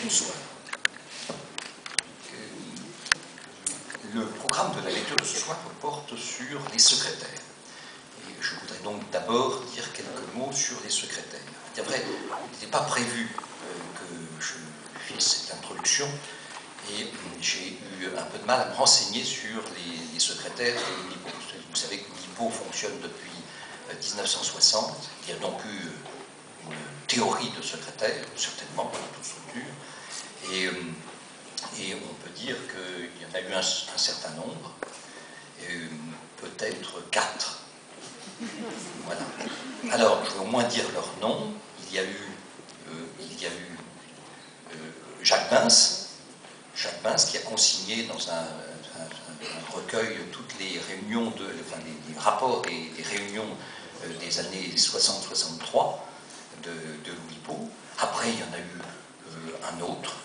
une soirée. Le programme de la lecture de ce soir porte sur les secrétaires. Et je voudrais donc d'abord dire quelques mots sur les secrétaires. C'est vrai, il n'était pas prévu que je fasse cette introduction, et j'ai eu un peu de mal à me renseigner sur les secrétaires de l'Oulipo. Vous savez que l'Oulipo fonctionne depuis 1960. Il y a donc eu une théorie de secrétaire, certainement, dans toute structure. Et on peut dire qu'il y en a eu un certain nombre, peut-être 4. Voilà. Alors, je vais au moins dire leur nom. Il y a eu Jacques Bins qui a consigné dans un recueil toutes les réunions, les rapports des réunions des années 60-63 de l'Oulipo. Après, il y en a eu un autre.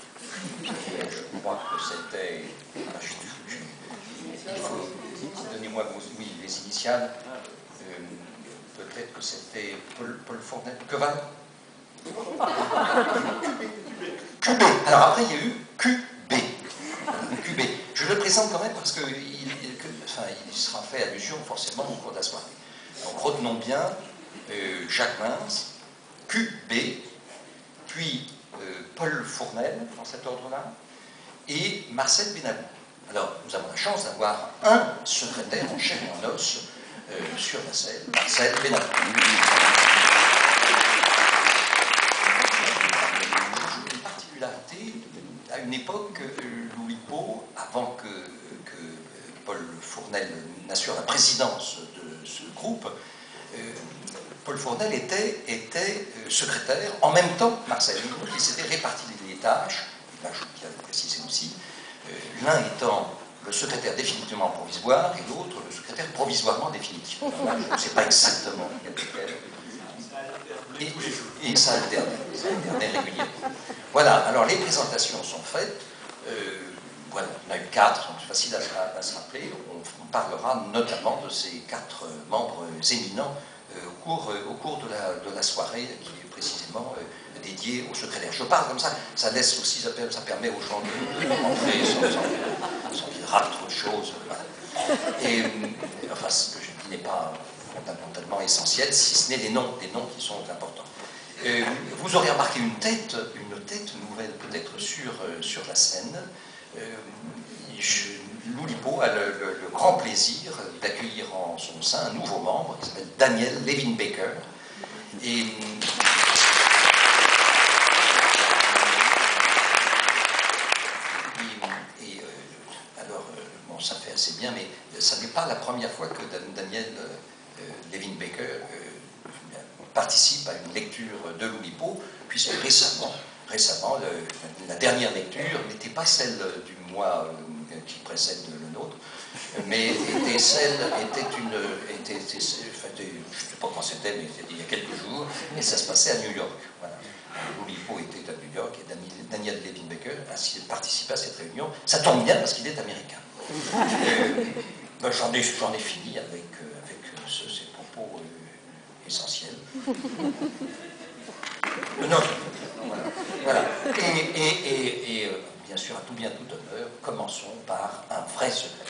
Je crois que c'était... Donnez-moi les initiales. Peut-être que c'était Paul Fournel. Queval. QB. Alors après, il y a eu QB. QB. Je le présente quand même parce qu'il sera fait allusion forcément au cours de la soirée. Donc retenons bien Jacques Bins, QB, puis Paul Fournel, dans cet ordre-là, et Marcel Benabou. Alors, nous avons la chance d'avoir un secrétaire en chair et en os sur la scène, Marcel Benabou. Une particularité, à une époque, l'Oulipo, avant que Paul Fournel n'assure la présidence de ce groupe, Paul Fournel était secrétaire, en même temps que Marcel Benabou, qui s'était réparti les tâches, là je tiens à le préciser aussi, l'un étant le secrétaire définitivement provisoire et l'autre le secrétaire provisoirement définitif. Alors là, je ne sais pas exactement lequel. Et ça alternait régulièrement. Voilà, alors les présentations sont faites. Voilà, on a eu 4, donc c'est facile à se rappeler. On parlera notamment de ces 4 membres éminents au cours de la soirée qui est précisément dédiée au secrétaire. Je parle comme ça, ça laisse aussi, ça permet aux gens de rentrer sans qu'ils ratent trop de choses. Voilà. Et enfin, ce que je dis n'est pas fondamentalement essentiel, si ce n'est les noms qui sont importants. Vous aurez remarqué une tête nouvelle peut-être sur la scène. L'Oulipo a le grand plaisir d'accueillir en son sein un nouveau membre qui s'appelle Daniel Levin-Baker. Et alors, bon, ça fait assez bien, mais ça n'est pas la première fois que Daniel Levin-Baker participe à une lecture de l'Oulipo, puisque récemment, la dernière lecture n'était pas celle du mois qui précède le nôtre, mais était je ne sais pas quand c'était, mais c'était il y a quelques jours, et ça se passait à New York. Voilà. L'Oulipo était à New York et Daniel Levin-Baker a participé à cette réunion. Ça tombe bien parce qu'il est américain. Ben, j'en ai fini avec ces propos essentiels. Non, voilà. Et bien sûr, à tout bien, tout honneur, commençons par un vrai secrétaire.